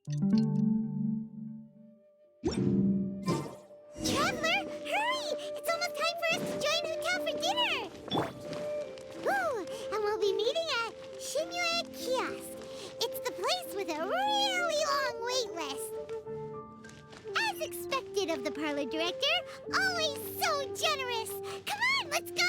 Traveler, hurry! It's almost time for us to join Hotel for dinner! Ooh, and we'll be meeting at Shinyue Kiosk. It's the place with a really long wait list. As expected of the parlor director, always so generous! Come on, let's go!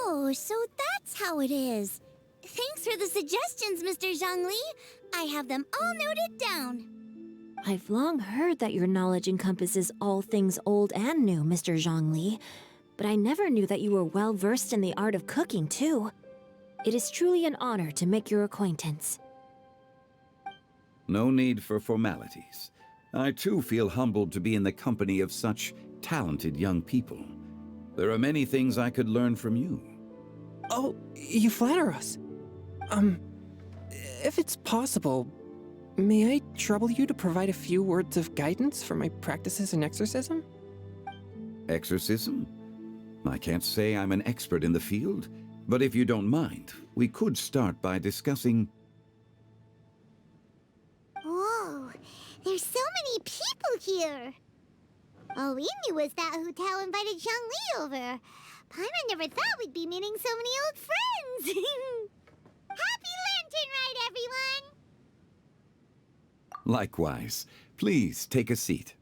Oh, so that's how it is. Thanks for the suggestions, Mr. Zhongli. I have them all noted down. I've long heard that your knowledge encompasses all things old and new, Mr. Zhongli, but I never knew that you were well versed in the art of cooking, too. It is truly an honor to make your acquaintance. No need for formalities. I too feel humbled to be in the company of such talented young people. There are many things I could learn from you. Oh, you flatter us. If it's possible, may I trouble you to provide a few words of guidance for my practices in exorcism? Exorcism? I can't say I'm an expert in the field, but if you don't mind, we could start by discussing... Whoa, there's so many people here. All we knew was that Hotel invited Zhongli over. Paimon never thought we'd be meeting so many old friends. Happy Lantern Ride, everyone! Likewise. Please take a seat.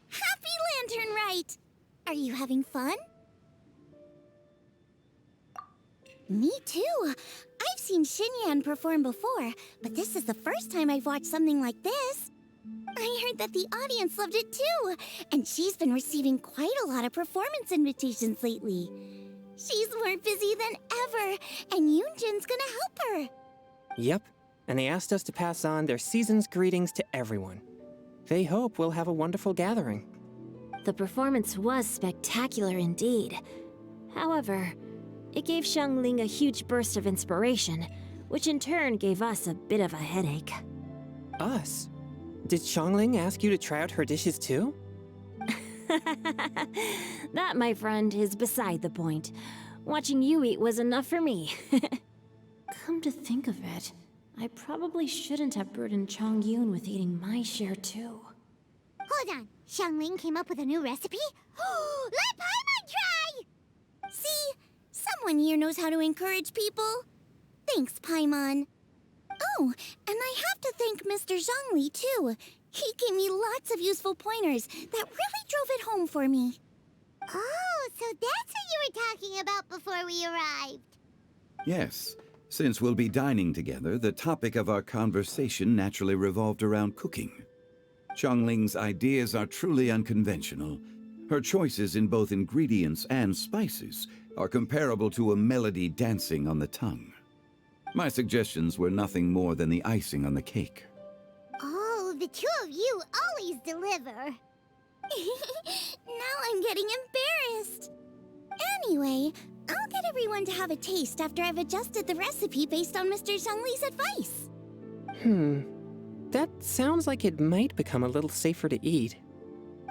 Happy Lantern Ride! Are you having fun? Me too. I've seen Xinyan perform before, but this is the first time I've watched something like this. I heard that the audience loved it too, and she's been receiving quite a lot of performance invitations lately. She's more busy than ever, and Yoonjin's gonna help her. Yep, and they asked us to pass on their season's greetings to everyone. They hope we'll have a wonderful gathering. The performance was spectacular indeed. However, it gave Xiangling a huge burst of inspiration, which in turn gave us a bit of a headache. Us? Did Xiangling ask you to try out her dishes too? That, my friend, is beside the point. Watching you eat was enough for me. Come to think of it, I probably shouldn't have burdened Chongyun with eating my share too. Hold on, Xiangling came up with a new recipe? Let Paimon try! See? Someone here knows how to encourage people. Thanks, Paimon. Oh, and I have to thank Mr. Zhongli, too. He gave me lots of useful pointers that really drove it home for me. Oh, so that's what you were talking about before we arrived. Yes. Since we'll be dining together, the topic of our conversation naturally revolved around cooking. Xiangling's ideas are truly unconventional. Her choices in both ingredients and spices are comparable to a melody dancing on the tongue. My suggestions were nothing more than the icing on the cake. Oh, the two of you always deliver. Now I'm getting embarrassed. Anyway, I'll get everyone to have a taste after I've adjusted the recipe based on Mr. Zhongli's advice. That sounds like it might become a little safer to eat.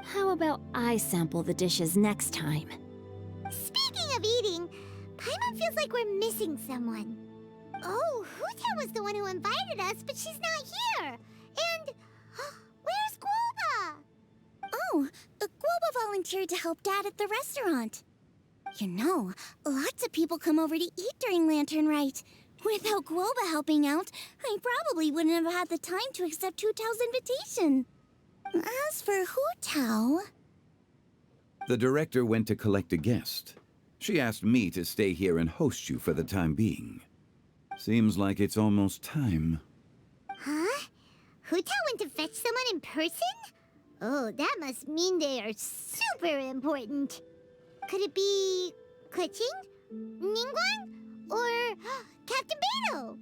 How about I sample the dishes next time? Speaking of eating, Paimon feels like we're missing someone. Oh, Huta was the one who invited us, but she's not here. And where's Guoba? Oh, Guoba volunteered to help Dad at the restaurant. You know, lots of people come over to eat during Lantern Rite. Without Guoba helping out, I probably wouldn't have had the time to accept Hu Tao's invitation. As for Hu Tao... The director went to collect a guest. She asked me to stay here and host you for the time being. Seems like it's almost time. Huh? Hu Tao went to fetch someone in person? Oh, that must mean they are super important. Could it be... Kuching? Ningguang? Or Captain Beto?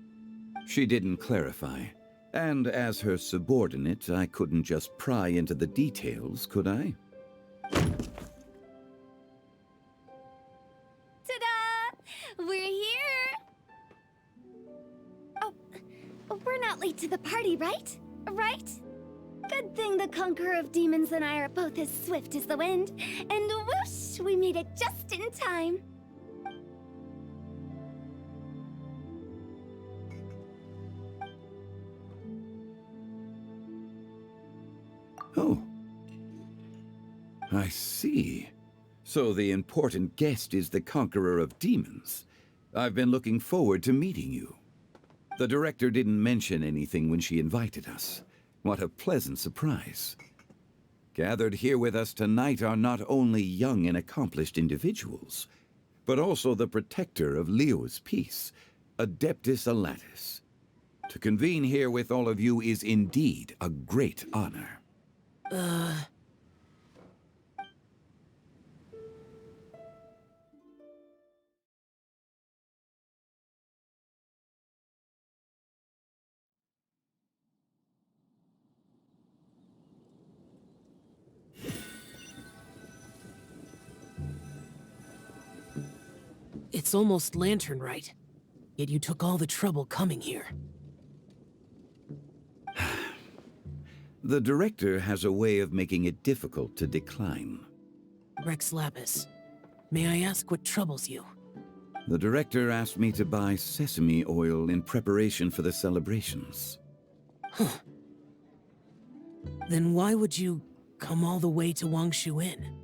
She didn't clarify. And as her subordinate, I couldn't just pry into the details, could I? Ta-da! we're not late to the party, right? Right? Good thing the Conqueror of Demons and I are both as swift as the wind. And whoosh, we made it just in time. Oh. I see. So the important guest is the Conqueror of Demons. I've been looking forward to meeting you. The director didn't mention anything when she invited us. What a pleasant surprise. Gathered here with us tonight are not only young and accomplished individuals, but also the protector of Leo's peace, Adeptus Alatus. To convene here with all of you is indeed a great honor. It's almost lantern right. Yet you took all the trouble coming here. The director has a way of making it difficult to decline. Rex Lapis, may I ask what troubles you? The director asked me to buy sesame oil in preparation for the celebrations. Huh. Then why would you come all the way to Wangshu Inn?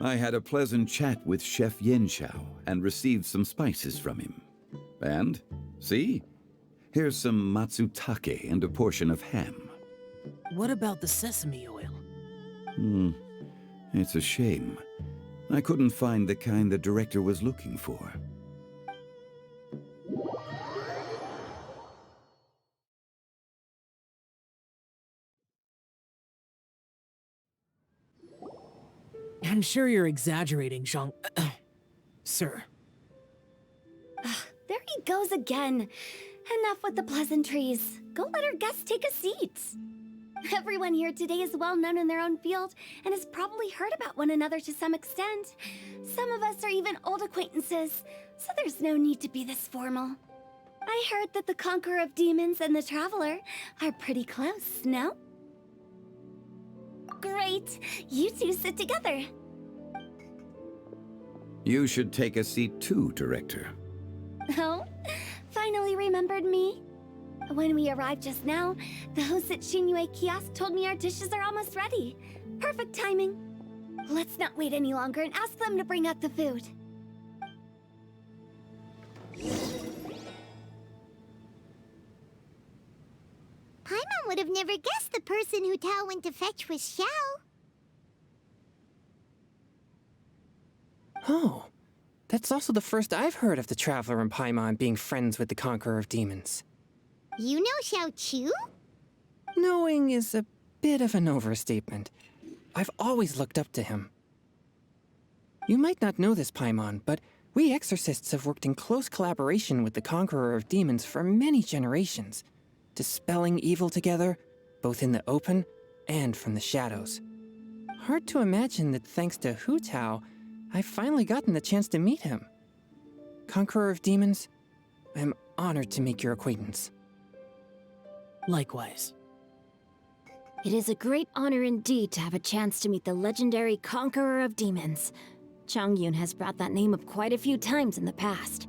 I had a pleasant chat with Chef Yenchao and received some spices from him. And, see? Here's some matsutake and a portion of ham. What about the sesame oil? It's a shame. I couldn't find the kind the director was looking for. I'm sure you're exaggerating, Zhang... Sir. There he goes again. Enough with the pleasantries. Go let our guests take a seat. Everyone here today is well known in their own field and has probably heard about one another to some extent. Some of us are even old acquaintances, so there's no need to be this formal. I heard that the Conqueror of Demons and the Traveler are pretty close, no? Great! You two sit together. You should take a seat too, Director. Oh? Finally remembered me? When we arrived just now, the hosts at Shinyue Kiosk told me our dishes are almost ready. Perfect timing. Let's not wait any longer and ask them to bring out the food. Paimon would have never guessed the person who Tao went to fetch was Xiao. Oh, that's also the first I've heard of the Traveler and Paimon being friends with the Conqueror of Demons. You know Xiao Chu? Knowing is a bit of an overstatement. I've always looked up to him. You might not know this, Paimon, but we exorcists have worked in close collaboration with the Conqueror of Demons for many generations, dispelling evil together, both in the open and from the shadows. Hard to imagine that thanks to Hu Tao, I've finally gotten the chance to meet him. Conqueror of Demons, I'm honored to make your acquaintance. Likewise. It is a great honor indeed to have a chance to meet the legendary Conqueror of Demons. Changyun has brought that name up quite a few times in the past.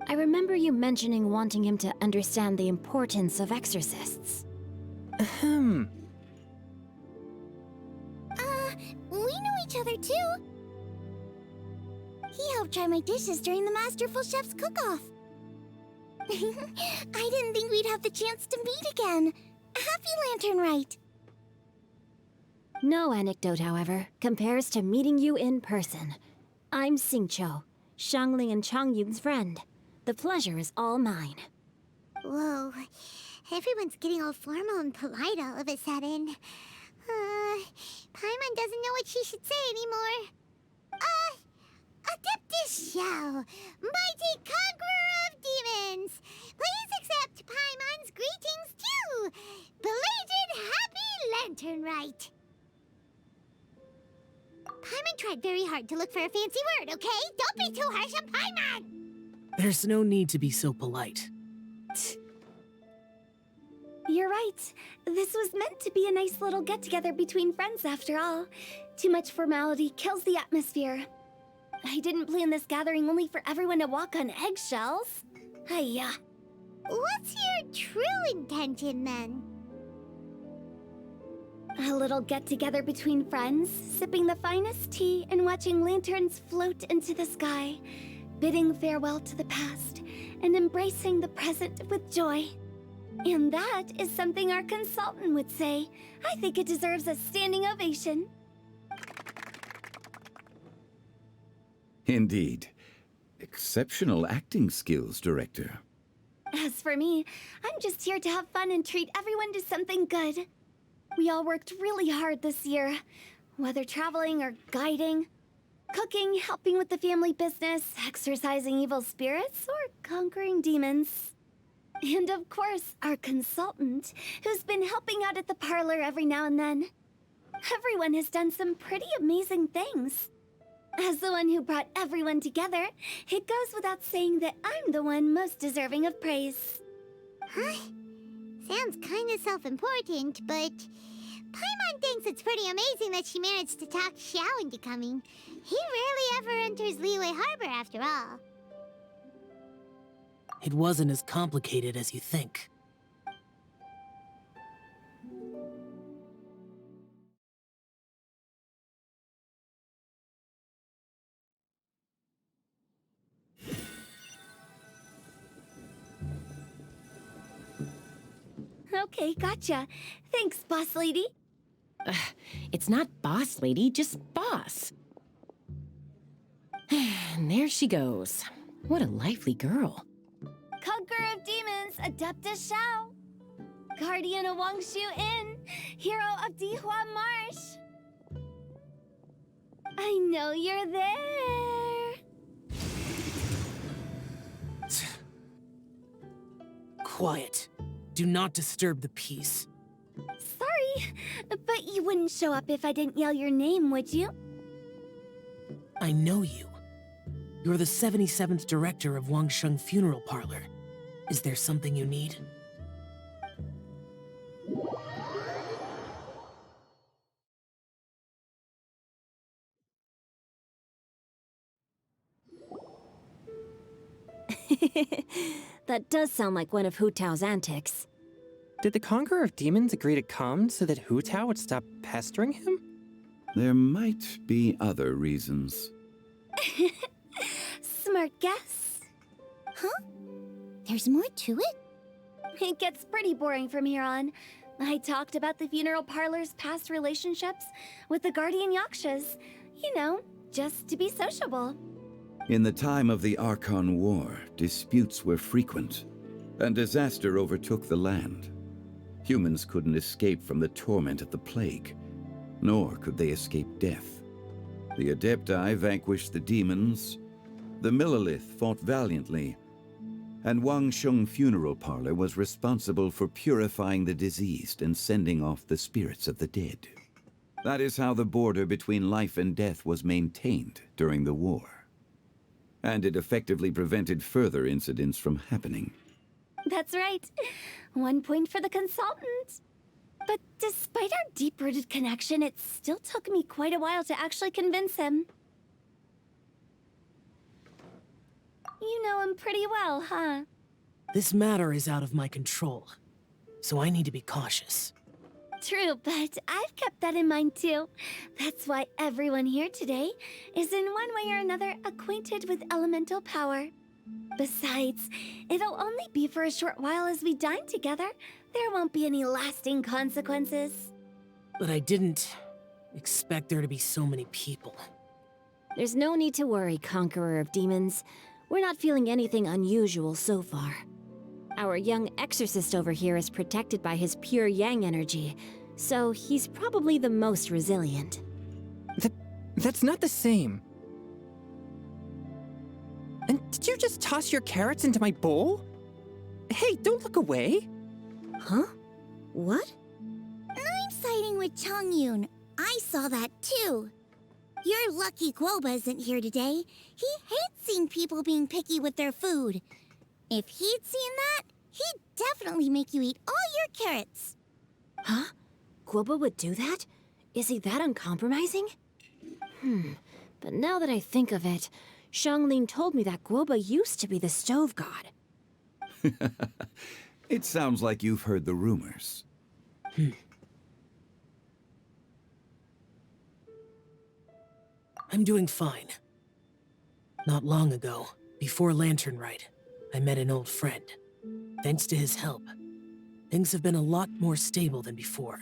I remember you mentioning wanting him to understand the importance of exorcists. We know each other too. He helped try my dishes during the Masterful Chef's cook-off. I didn't think we'd have the chance to meet again. Happy Lantern Rite. No anecdote, however, compares to meeting you in person. I'm Xingqiu, Shangling and Changyun's friend. The pleasure is all mine. Whoa, everyone's getting all formal and polite all of a sudden. Paimon doesn't know what she should say anymore. Adeptus Xiao, mighty conqueror of demons, please accept Paimon's greetings too. Belated Happy Lantern Rite. Paimon tried very hard to look for a fancy word, okay? Don't be too harsh on Paimon! There's no need to be so polite. You're right. This was meant to be a nice little get-together between friends after all. Too much formality kills the atmosphere. I didn't plan this gathering only for everyone to walk on eggshells. Hiya. What's your true intention, then? A little get-together between friends, sipping the finest tea and watching lanterns float into the sky, bidding farewell to the past, and embracing the present with joy. And that is something our consultant would say. I think it deserves a standing ovation. Indeed. Exceptional acting skills, Director. As for me, I'm just here to have fun and treat everyone to something good. We all worked really hard this year, whether traveling or guiding, cooking, helping with the family business, exorcising evil spirits, or conquering demons. And of course, our consultant, who's been helping out at the parlor every now and then. Everyone has done some pretty amazing things. As the one who brought everyone together, it goes without saying that I'm the one most deserving of praise. Huh? Sounds kinda self-important, but Paimon thinks it's pretty amazing that she managed to talk Xiao into coming. He rarely ever enters Liyue Harbor after all. It wasn't as complicated as you think. Okay, gotcha. Thanks, boss lady. It's not boss lady, just boss. And there she goes. What a lively girl. Conqueror of demons, Adeptus Xiao. Guardian of Wangshu Inn, hero of Dihua Marsh. I know you're there. Quiet. Do not disturb the peace. Sorry, but you wouldn't show up if I didn't yell your name, would you? I know you. You're the 77th director of Wangsheng Funeral Parlor. Is there something you need? That does sound like one of Hu Tao's antics. Did the Conqueror of Demons agree to come so that Hu Tao would stop pestering him? There might be other reasons. Smart guess. Huh? There's more to it? It gets pretty boring from here on. I talked about the funeral parlor's past relationships with the guardian yakshas. You know, just to be sociable. In the time of the Archon War, disputes were frequent, and disaster overtook the land. Humans couldn't escape from the torment of the plague, nor could they escape death. The Adepti vanquished the demons, the Millelith fought valiantly, and Wangsheng Funeral Parlor was responsible for purifying the diseased and sending off the spirits of the dead. That is how the border between life and death was maintained during the war. And it effectively prevented further incidents from happening. That's right. 1 point for the consultant. But despite our deep-rooted connection, it still took me quite a while to actually convince him. You know him pretty well, huh? This matter is out of my control, so I need to be cautious. True, but I've kept that in mind too. That's why everyone here today is in one way or another acquainted with elemental power. Besides, it'll only be for a short while as we dine together. There won't be any lasting consequences. But I didn't expect there to be so many people. There's no need to worry, Conqueror of Demons. We're not feeling anything unusual so far. Our young exorcist over here is protected by his pure yang energy, so he's probably the most resilient. That's not the same. And did you just toss your carrots into my bowl? Hey, don't look away. Huh? What? I'm siding with Chongyun. I saw that too. You're lucky Guoba isn't here today. He hates seeing people being picky with their food. If he'd seen that, he'd definitely make you eat all your carrots. Huh? Guoba would do that? Is he that uncompromising? But now that I think of it, Xiangling told me that Guoba used to be the stove god. It sounds like you've heard the rumors. I'm doing fine. Not long ago, before Lantern Rite, I met an old friend. Thanks to his help, things have been a lot more stable than before.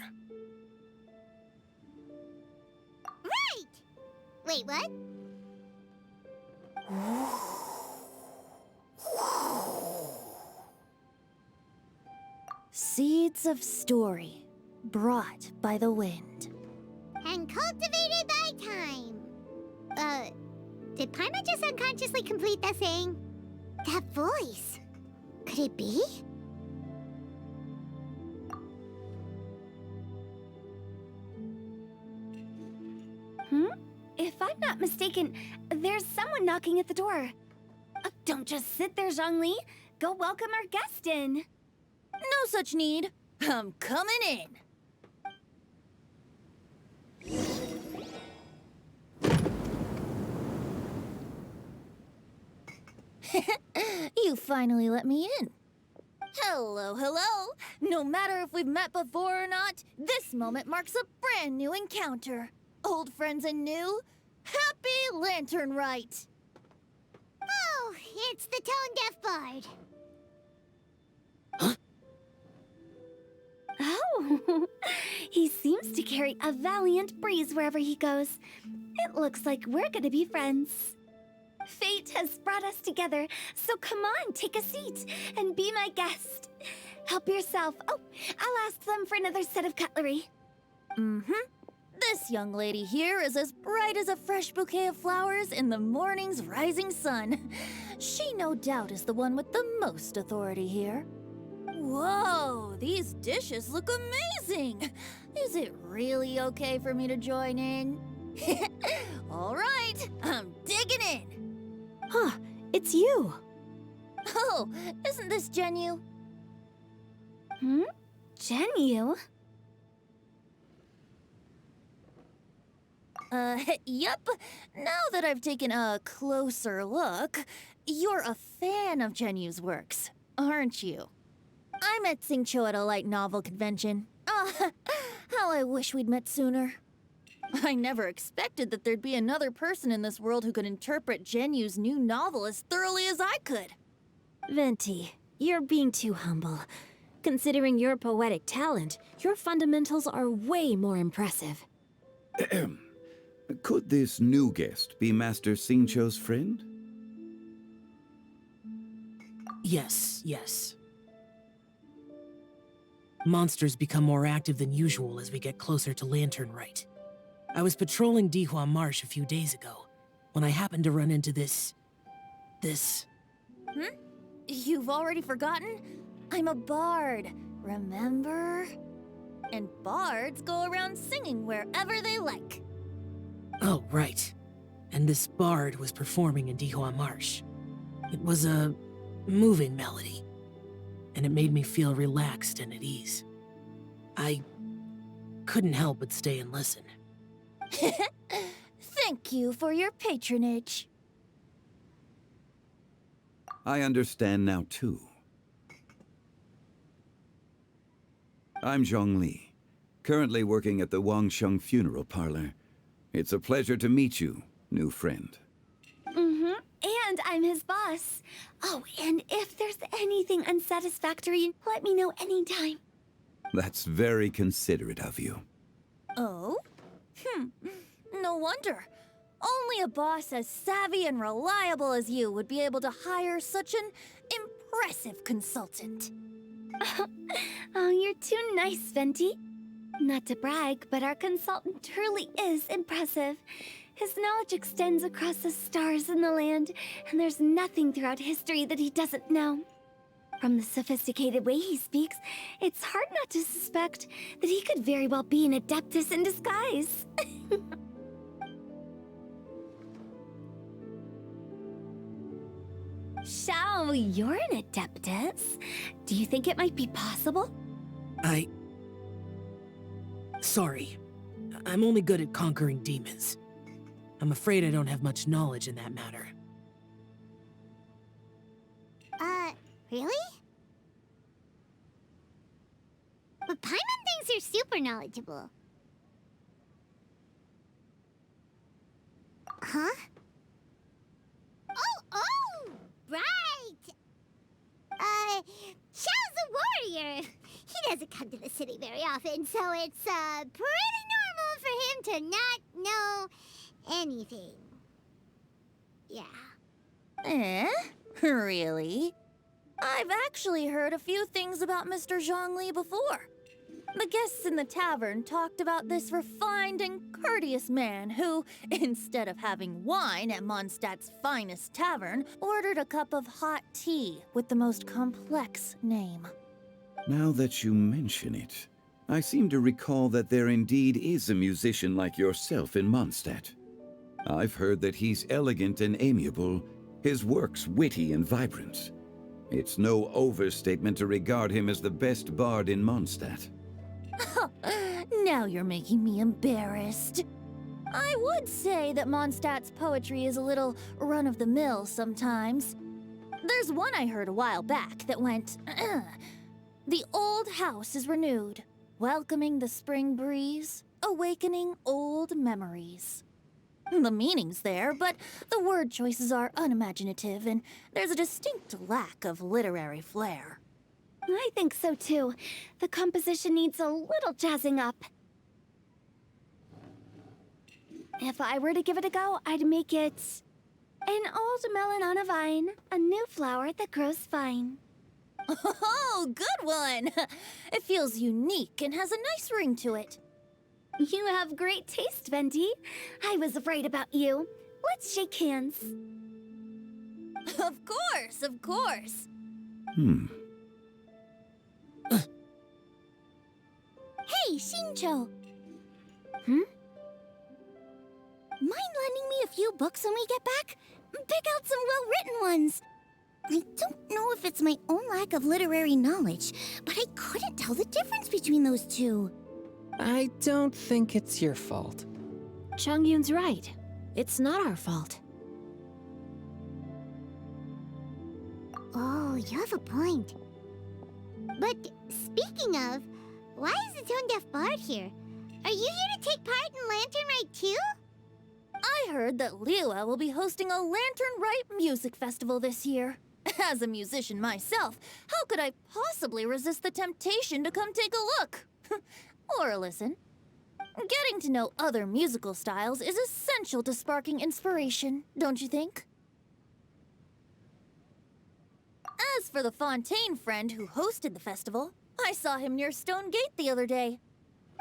Right! Wait, what? Seeds of story, brought by the wind. And cultivated by time. Did Paimon just unconsciously complete that saying? That voice. Could it be? If I'm not mistaken, there's someone knocking at the door. Don't just sit there, Zhongli. Go welcome our guest in. No such need. I'm coming in. You finally let me in. Hello, hello. No matter if we've met before or not, this moment marks a brand new encounter. Old friends and new. Happy Lantern Rite. Oh, it's the tone-deaf bard. Oh, he seems to carry a valiant breeze wherever he goes. It looks like we're gonna be friends. Fate has brought us together, so come on, take a seat and be my guest. Help yourself. Oh, I'll ask them for another set of cutlery. This young lady here is as bright as a fresh bouquet of flowers in the morning's rising sun. She no doubt is the one with the most authority here. Whoa, these dishes look amazing! Is it really okay for me to join in? All right, I'm digging in! Huh, it's you! Oh, isn't this Genyu? Genyu? Yep. Now that I've taken a closer look, you're a fan of Genyu's works, aren't you? I met Xingqiu at a light novel convention. How I wish we'd met sooner. I never expected that there'd be another person in this world who could interpret Genyu's new novel as thoroughly as I could. Venti, you're being too humble. Considering your poetic talent, your fundamentals are way more impressive. Could this new guest be Master Xingqiu's friend? Yes, yes. Monsters become more active than usual as we get closer to Lantern Rite. I was patrolling Dihua Marsh a few days ago, when I happened to run into this... You've already forgotten? I'm a bard, remember? And bards go around singing wherever they like. Oh, right. And this bard was performing in Dihua Marsh. It was a moving melody, and it made me feel relaxed and at ease. I couldn't help but stay and listen. Thank you for your patronage. I understand now, too. I'm Zhongli, currently working at the Wangsheng Funeral Parlor. It's a pleasure to meet you, new friend. And I'm his boss. Oh, and if there's anything unsatisfactory, let me know anytime. That's very considerate of you. Oh? No wonder. Only a boss as savvy and reliable as you would be able to hire such an impressive consultant. Oh, you're too nice, Venti. Not to brag, but our consultant truly is impressive. His knowledge extends across the stars and the land, and there's nothing throughout history that he doesn't know. From the sophisticated way he speaks, it's hard not to suspect that he could very well be an adeptus in disguise. Shao, you're an adeptus. Do you think it might be possible? Sorry. I'm only good at conquering demons. I'm afraid I don't have much knowledge in that matter. Really? But Paimon thinks you're super knowledgeable. Huh? Oh, right! Xiao's a warrior. He doesn't come to the city very often, so it's, pretty normal for him to not know anything. Yeah. Really? I've actually heard a few things about Mr. Zhongli before. The guests in the tavern talked about this refined and courteous man who, instead of having wine at Mondstadt's finest tavern, ordered a cup of hot tea with the most complex name. Now that you mention it, I seem to recall that there indeed is a musician like yourself in Mondstadt. I've heard that he's elegant and amiable, his works witty and vibrant. It's no overstatement to regard him as the best bard in Mondstadt. Now you're making me embarrassed. I would say that Mondstadt's poetry is a little run-of-the-mill sometimes. There's one I heard a while back that went, "The old house is renewed, welcoming the spring breeze, awakening old memories." The meaning's there, but the word choices are unimaginative, and there's a distinct lack of literary flair. I think so too. The composition needs a little jazzing up. If I were to give it a go, I'd make it an old melon on a vine, a new flower that grows fine. Oh, good one! It feels unique and has a nice ring to it. You have great taste, Venti. I was right about you. Let's shake hands. Of course, of course. Hey, Shincho! Mind lending me a few books when we get back? Pick out some well-written ones. I don't know if it's my own lack of literary knowledge, but I couldn't tell the difference between those two. I don't think it's your fault. Chongyun's right. It's not our fault. Oh, you have a point. But speaking of, why is the tone-deaf bard here? Are you here to take part in Lantern Rite too? I heard that Liyue will be hosting a Lantern Rite music festival this year. As a musician myself, how could I possibly resist the temptation to come take a look? Or listen. Getting to know other musical styles is essential to sparking inspiration, don't you think? As for the Fontaine friend who hosted the festival, I saw him near Stone Gate the other day.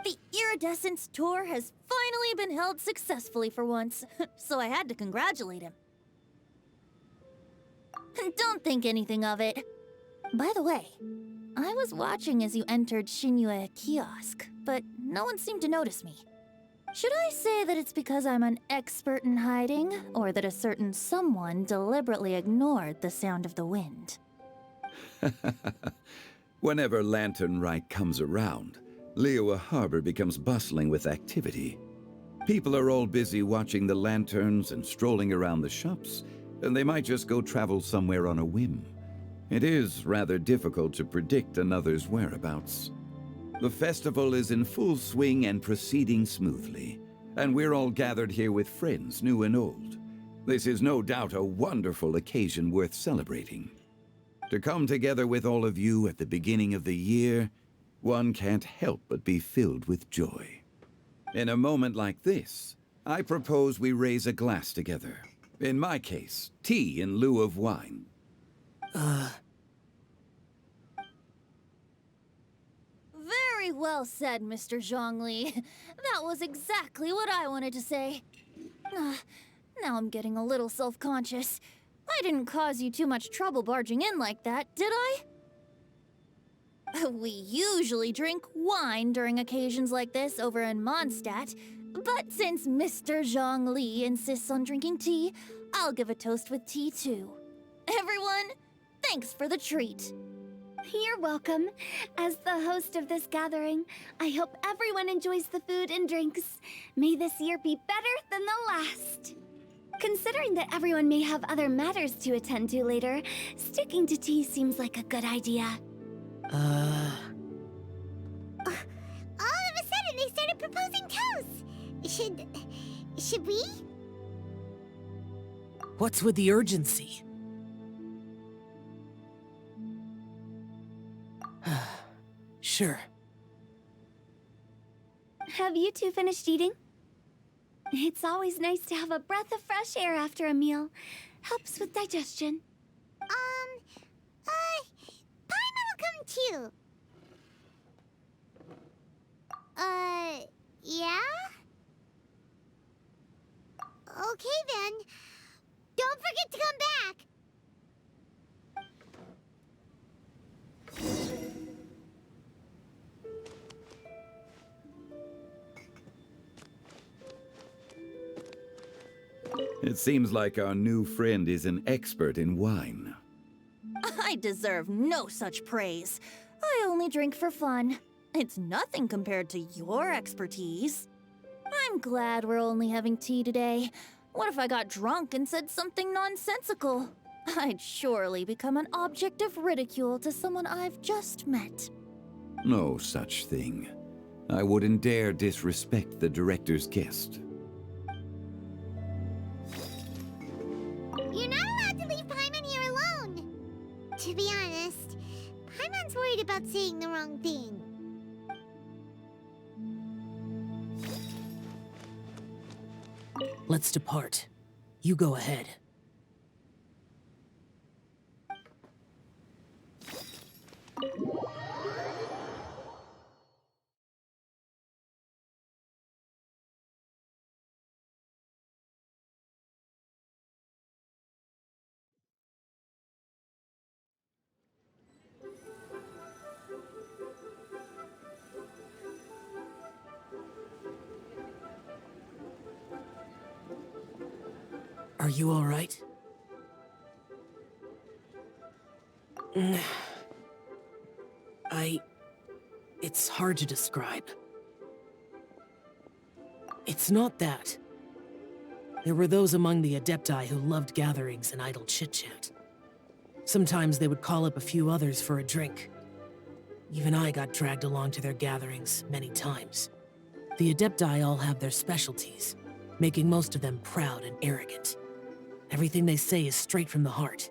The Iridescence tour has finally been held successfully for once, so I had to congratulate him. Don't think anything of it. By the way, I was watching as you entered Shinyue Kiosk, but no one seemed to notice me. Should I say that it's because I'm an expert in hiding, or that a certain someone deliberately ignored the sound of the wind? Whenever Lantern Rite comes around, Liyue Harbor becomes bustling with activity. People are all busy watching the lanterns and strolling around the shops, and they might just go travel somewhere on a whim. It is rather difficult to predict another's whereabouts. The festival is in full swing and proceeding smoothly, and we're all gathered here with friends, new and old. This is no doubt a wonderful occasion worth celebrating. To come together with all of you at the beginning of the year, one can't help but be filled with joy. In a moment like this, I propose we raise a glass together. In my case, tea in lieu of wine. Very well said, Mr. Zhongli. That was exactly what I wanted to say. Now I'm getting a little self-conscious. I didn't cause you too much trouble barging in like that, did I? We usually drink wine during occasions like this over in Mondstadt, but since Mr. Zhongli insists on drinking tea, I'll give a toast with tea too. Everyone, thanks for the treat. You're welcome. As the host of this gathering, I hope everyone enjoys the food and drinks. May this year be better than the last. Considering that everyone may have other matters to attend to later, sticking to tea seems like a good idea. All of a sudden, they started proposing toasts. Should we? What's with the urgency? Sure. Have you two finished eating? It's always nice to have a breath of fresh air after a meal. Helps with digestion. Paimon will come too. Yeah? Okay then. Don't forget to come back. It seems like our new friend is an expert in wine. I deserve no such praise. I only drink for fun. It's nothing compared to your expertise. I'm glad we're only having tea today. What if I got drunk and said something nonsensical? I'd surely become an object of ridicule to someone I've just met. No such thing. I wouldn't dare disrespect the director's guest. You're not allowed to leave Paimon here alone. To be honest, Paimon's worried about saying the wrong thing. Let's depart. You go ahead. Are you all right? It's hard to describe. It's not that. There were those among the Adepti who loved gatherings and idle chit-chat. Sometimes they would call up a few others for a drink. Even I got dragged along to their gatherings many times. The Adepti all have their specialties, making most of them proud and arrogant. Everything they say is straight from the heart.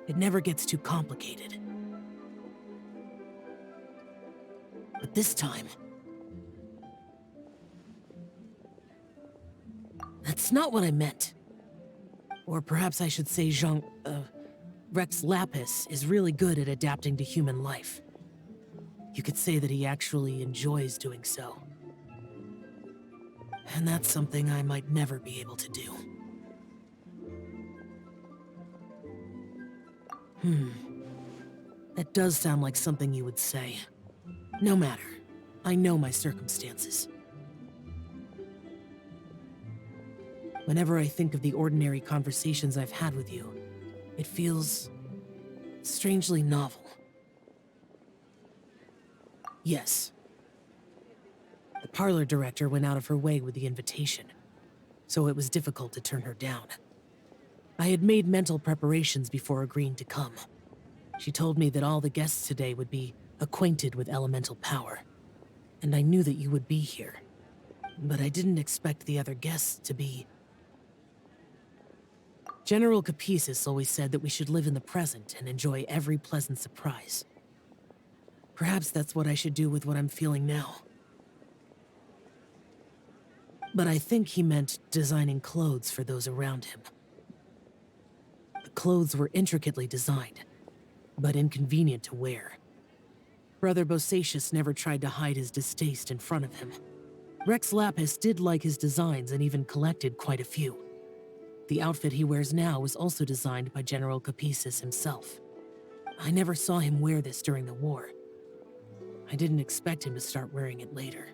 It never gets too complicated. But this time... that's not what I meant. Or perhaps I should say Rex Lapis is really good at adapting to human life. You could say that he actually enjoys doing so. And that's something I might never be able to do. That does sound like something you would say. No matter. I know my circumstances. Whenever I think of the ordinary conversations I've had with you, it feels strangely novel. Yes. The parlor director went out of her way with the invitation, so it was difficult to turn her down. I had made mental preparations before agreeing to come. She told me that all the guests today would be acquainted with elemental power, and I knew that you would be here. But I didn't expect the other guests to be... General Capisis always said that we should live in the present and enjoy every pleasant surprise. Perhaps that's what I should do with what I'm feeling now. But I think he meant designing clothes for those around him. The clothes were intricately designed, but inconvenient to wear. Brother Bosacius never tried to hide his distaste in front of him. Rex Lapis did like his designs and even collected quite a few. The outfit he wears now was also designed by General Capisis himself. I never saw him wear this during the war. I didn't expect him to start wearing it later.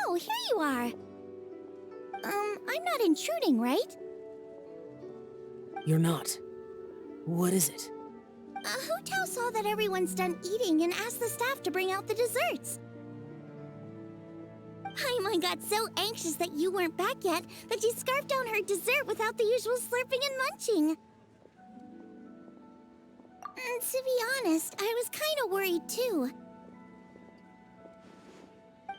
Oh, here you are. I'm not intruding, right? You're not. What is it? Hu Tao saw that everyone's done eating and asked the staff to bring out the desserts. Paimon got so anxious that you weren't back yet that she scarfed down her dessert without the usual slurping and munching. And to be honest, I was kind of worried too.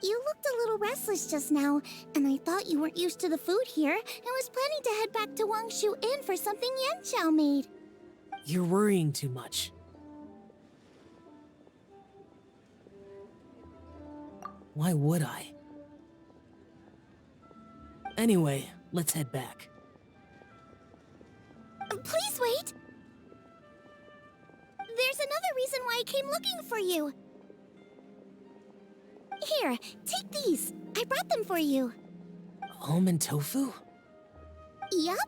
You looked a little restless just now, and I thought you weren't used to the food here and was planning to head back to Wangshu Inn for something Yanxiao made. You're worrying too much. Why would I? Anyway, let's head back. Please wait! There's another reason why I came looking for you. Here, take these. I brought them for you. Almond tofu? Yup.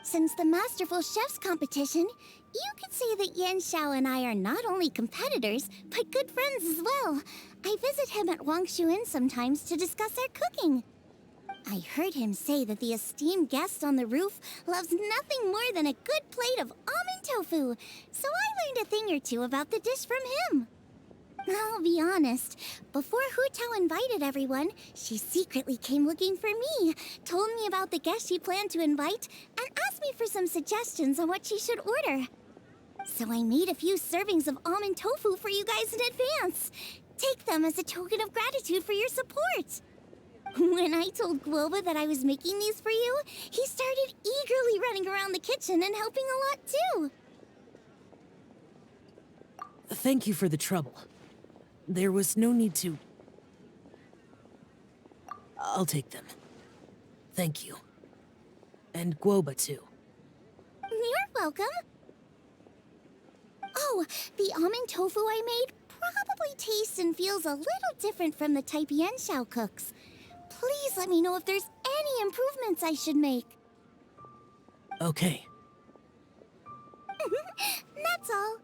Since the Masterful Chef's competition, you could say that Yanxiao and I are not only competitors, but good friends as well. I visit him at Wangshu Inn sometimes to discuss our cooking. I heard him say that the esteemed guest on the roof loves nothing more than a good plate of almond tofu, so I learned a thing or two about the dish from him. I'll be honest, before Hu Tao invited everyone, she secretly came looking for me, told me about the guest she planned to invite, and asked me for some suggestions on what she should order. So I made a few servings of almond tofu for you guys in advance. Take them as a token of gratitude for your support. When I told Guoba that I was making these for you, he started eagerly running around the kitchen and helping a lot too. Thank you for the trouble. There was no need to... I'll take them. Thank you. And Guoba too. You're welcome. Oh, the almond tofu I made probably tastes and feels a little different from the type Yanxiao cooks. Please let me know if there's any improvements I should make. Okay. That's all.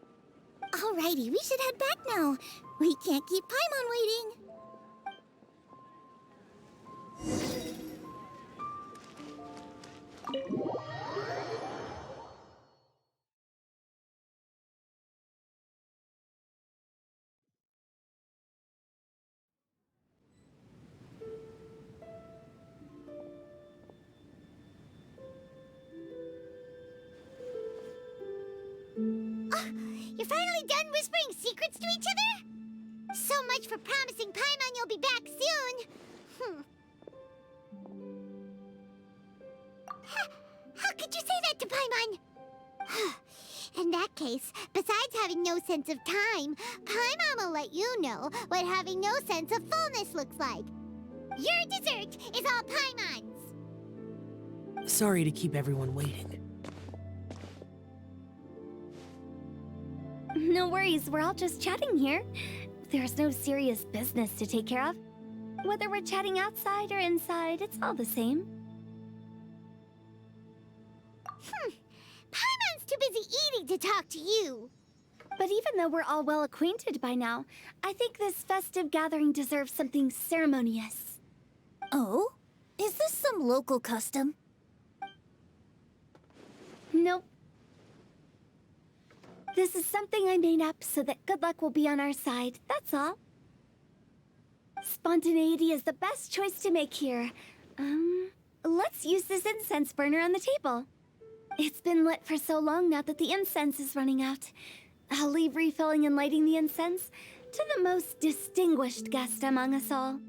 Alrighty, we should head back now. We can't keep Paimon waiting. You're finally done whispering secrets to each other? So much for promising Paimon you'll be back soon. How could you say that to Paimon? In that case, besides having no sense of time, Paimon will let you know what having no sense of fullness looks like. Your dessert is all Paimon's. Sorry to keep everyone waiting. No worries, we're all just chatting here. There's no serious business to take care of. Whether we're chatting outside or inside, it's all the same. Paimon's too busy eating to talk to you. But even though we're all well acquainted by now, I think this festive gathering deserves something ceremonious. Oh? Is this some local custom? Nope. This is something I made up so that good luck will be on our side, that's all. Spontaneity is the best choice to make here. Let's use this incense burner on the table. It's been lit for so long now that the incense is running out. I'll leave refilling and lighting the incense to the most distinguished guest among us all.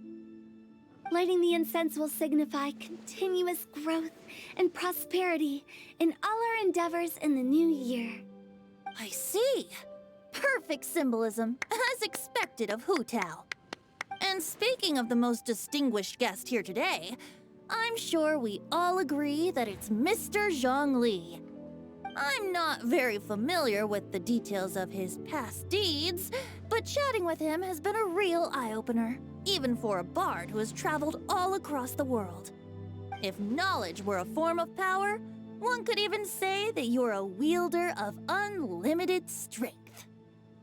Lighting the incense will signify continuous growth and prosperity in all our endeavors in the new year. I see. Perfect symbolism, as expected of Hu Tao. And speaking of the most distinguished guest here today, I'm sure we all agree that it's Mr. Zhongli. I'm not very familiar with the details of his past deeds, but chatting with him has been a real eye-opener, even for a bard who has traveled all across the world. If knowledge were a form of power, one could even say that you're a wielder of unlimited strength.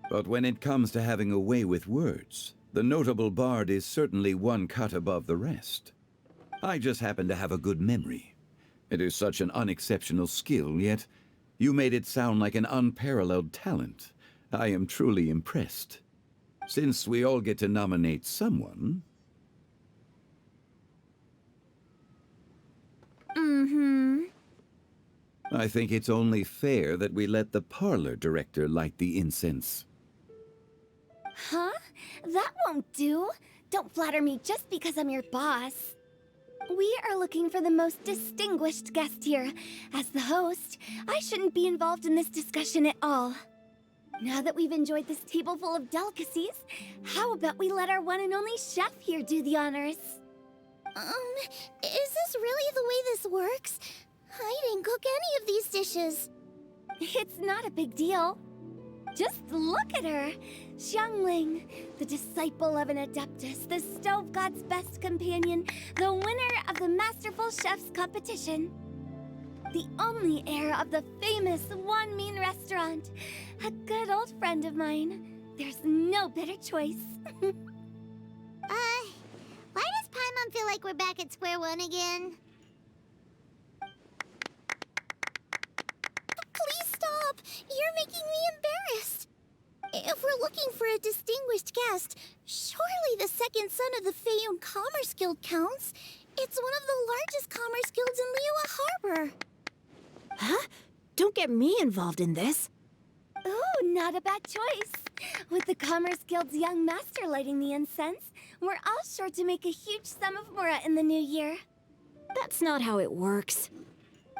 But when it comes to having a way with words, the notable bard is certainly one cut above the rest. I just happen to have a good memory. It is such an unexceptional skill, yet You made it sound like an unparalleled talent. I am truly impressed. Since we all get to nominate someone... I think it's only fair that we let the parlor director light the incense. Huh? That won't do. Don't flatter me just because I'm your boss. We are looking for the most distinguished guest here. As the host, I shouldn't be involved in this discussion at all. Now that we've enjoyed this table full of delicacies, how about we let our one and only chef here do the honors? Is this really the way this works? I didn't cook any of these dishes. It's not a big deal. Just look at her. Xiangling, the disciple of an adeptus, the stove god's best companion, the winner of the Masterful Chef's competition. The only heir of the famous One Mean restaurant. A good old friend of mine. There's no better choice. Why does Paimon feel like we're back at square one again? Please stop! You're making me embarrassed. If we're looking for a distinguished guest, surely the second son of the Feiyun Commerce Guild counts. It's one of the largest commerce guilds in Liyue Harbor. Huh? Don't get me involved in this. Ooh, not a bad choice. With the Commerce Guild's young master lighting the incense, we're all sure to make a huge sum of mora in the new year. That's not how it works.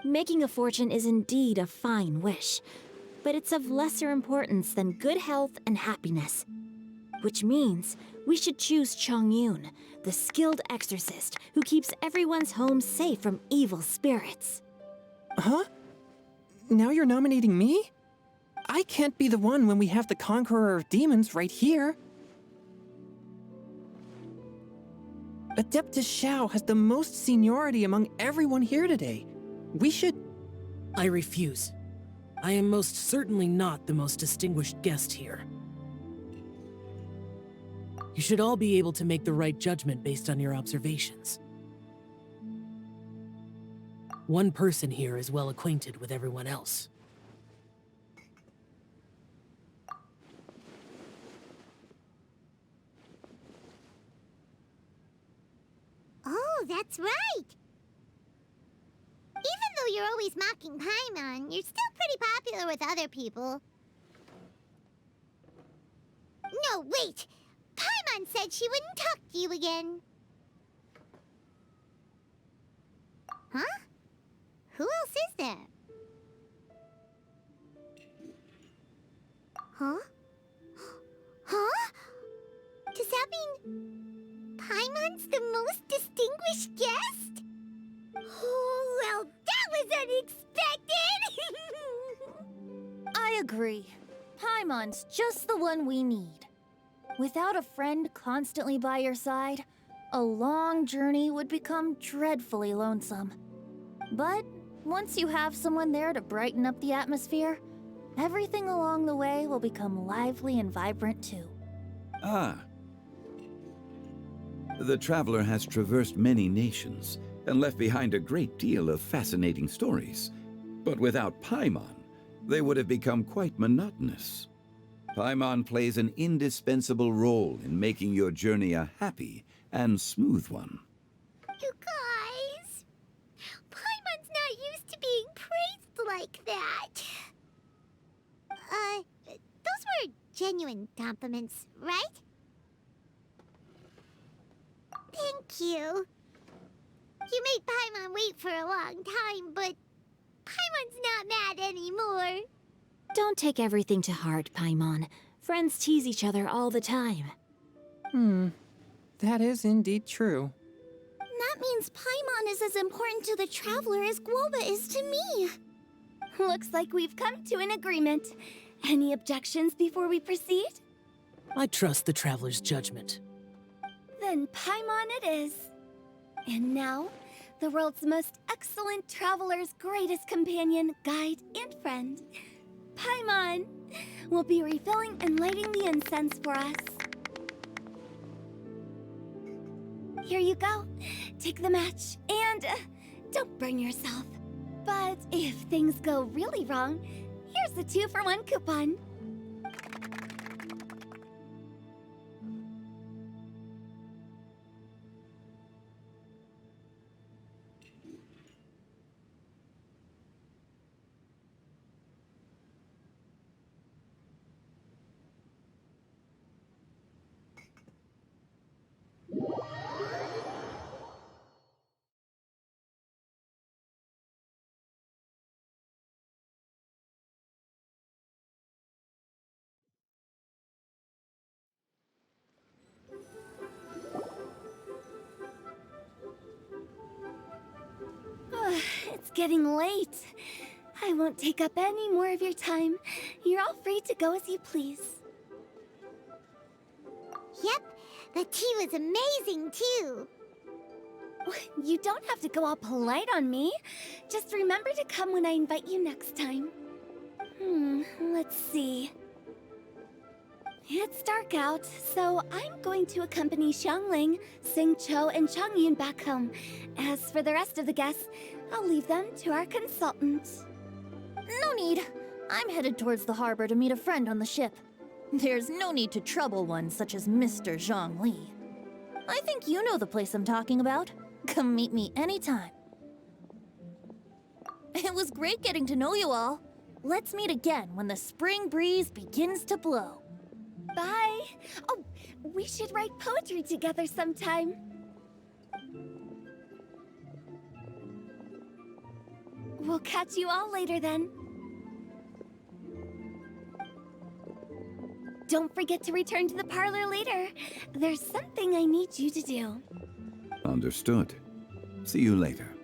Making a fortune is indeed a fine wish, but it's of lesser importance than good health and happiness. Which means we should choose Chongyun, the skilled exorcist who keeps everyone's home safe from evil spirits. Huh? Now you're nominating me? I can't be the one when we have the Conqueror of Demons right here. Adeptus Xiao has the most seniority among everyone here today. We should... I refuse. I am most certainly not the most distinguished guest here. You should all be able to make the right judgment based on your observations. One person here is well acquainted with everyone else. Oh, that's right! Even though you're always mocking Paimon, you're still pretty popular with other people. No, wait! Paimon said she wouldn't talk to you again. Huh? Who else is there? Huh? Huh? Does that mean Paimon's the most distinguished guest? Oh, well, that was unexpected! I agree. Paimon's just the one we need. Without a friend constantly by your side, a long journey would become dreadfully lonesome. But once you have someone there to brighten up the atmosphere, everything along the way will become lively and vibrant too. Ah. The traveler has traversed many nations and left behind a great deal of fascinating stories. But without Paimon, they would have become quite monotonous. Paimon plays an indispensable role in making your journey a happy and smooth one. You guys, Paimon's not used to being praised like that. Those were genuine compliments, right? Thank you. You made Paimon wait for a long time, but Paimon's not mad anymore. Don't take everything to heart, Paimon. Friends tease each other all the time. That is indeed true. That means Paimon is as important to the traveler as Guoba is to me. Looks like we've come to an agreement. Any objections before we proceed? I trust the traveler's judgment. Then Paimon it is. And now, the world's most excellent traveler's greatest companion, guide, and friend, Paimon, will be refilling and lighting the incense for us. Here you go. Take the match, and don't burn yourself. But if things go really wrong, here's the 2-for-1 coupon. It's getting late. I won't take up any more of your time. You're all free to go as you please. Yep, the tea was amazing too. You don't have to go all polite on me. Just remember to come when I invite you next time. Let's see. It's dark out, so I'm going to accompany Xiangling, Xingqiu, and Chongyun back home. As for the rest of the guests, I'll leave them to our consultant. No need. I'm headed towards the harbor to meet a friend on the ship. There's no need to trouble one such as Mr. Zhongli. I think you know the place I'm talking about. Come meet me anytime. It was great getting to know you all. Let's meet again when the spring breeze begins to blow. Bye! Oh, we should write poetry together sometime. We'll catch you all later then. Don't forget to return to the parlor later. There's something I need you to do. Understood. See you later.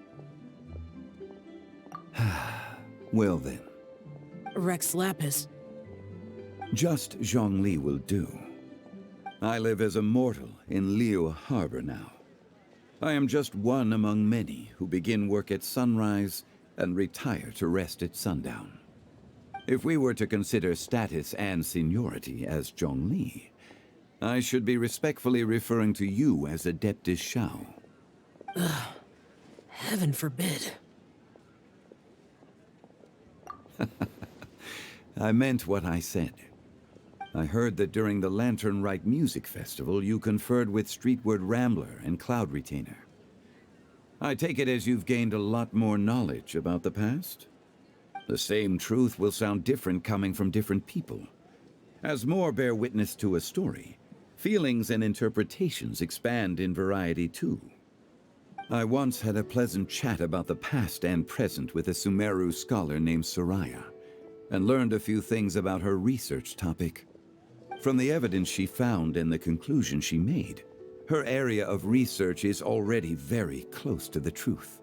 Well then. Rex Lapis. Just Zhongli will do. I live as a mortal in Liu Harbor now. I am just one among many who begin work at sunrise and retire to rest at sundown. If we were to consider status and seniority as Zhongli, I should be respectfully referring to you as Adeptus Shao. Heaven forbid. I meant what I said. I heard that during the Lantern Rite Music Festival, you conferred with Streetward Rambler and Cloud Retainer. I take it as you've gained a lot more knowledge about the past? The same truth will sound different coming from different people. As more bear witness to a story, feelings and interpretations expand in variety too. I once had a pleasant chat about the past and present with a Sumeru scholar named Soraya, and learned a few things about her research topic. From the evidence she found and the conclusion she made, her area of research is already very close to the truth.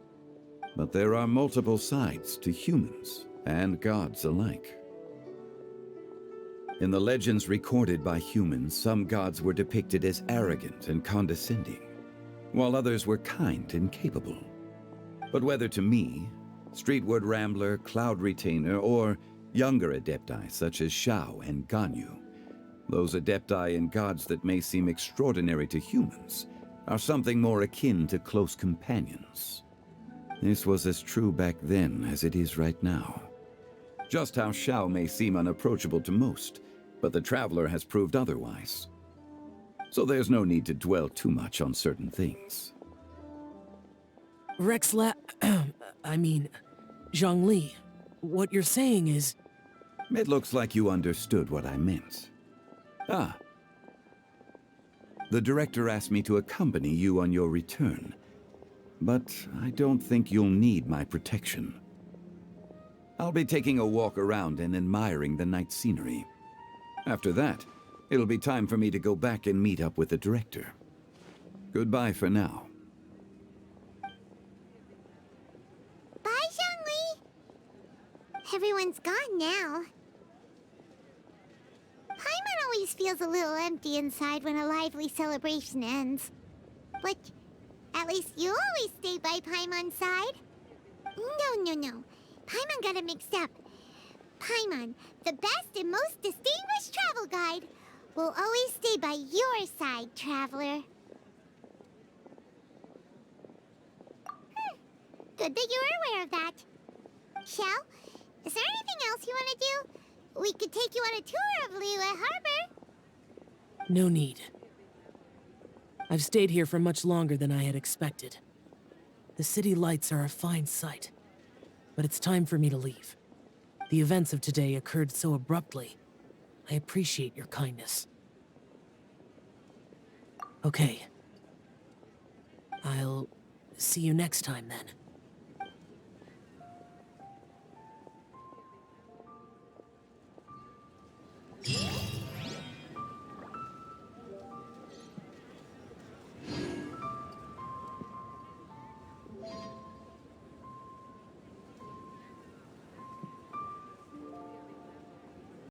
But there are multiple sides to humans and gods alike. In the legends recorded by humans, some gods were depicted as arrogant and condescending, while others were kind and capable. But whether to me, Streetward Rambler, Cloud Retainer, or younger adepti such as Shao and Ganyu, those adepti and gods that may seem extraordinary to humans are something more akin to close companions. This was as true back then as it is right now. Just how Shao may seem unapproachable to most, but the Traveler has proved otherwise. So there's no need to dwell too much on certain things. Zhongli, what you're saying is... It looks like you understood what I meant. Ah. The director asked me to accompany you on your return, but I don't think you'll need my protection. I'll be taking a walk around and admiring the night scenery. After that, it'll be time for me to go back and meet up with the director. Goodbye for now. Bye, Zhongli! Everyone's gone now. Paimon always feels a little empty inside when a lively celebration ends. But at least you always stay by Paimon's side. No. Paimon got it mixed up. Paimon, the best and most distinguished travel guide, will always stay by your side, Traveler. Good that you were aware of that. want to do? We could take you on a tour of Liyue Harbor. No need. I've stayed here for much longer than I had expected. The city lights are a fine sight, but it's time for me to leave. The events of today occurred so abruptly. I appreciate your kindness. Okay. I'll see you next time then.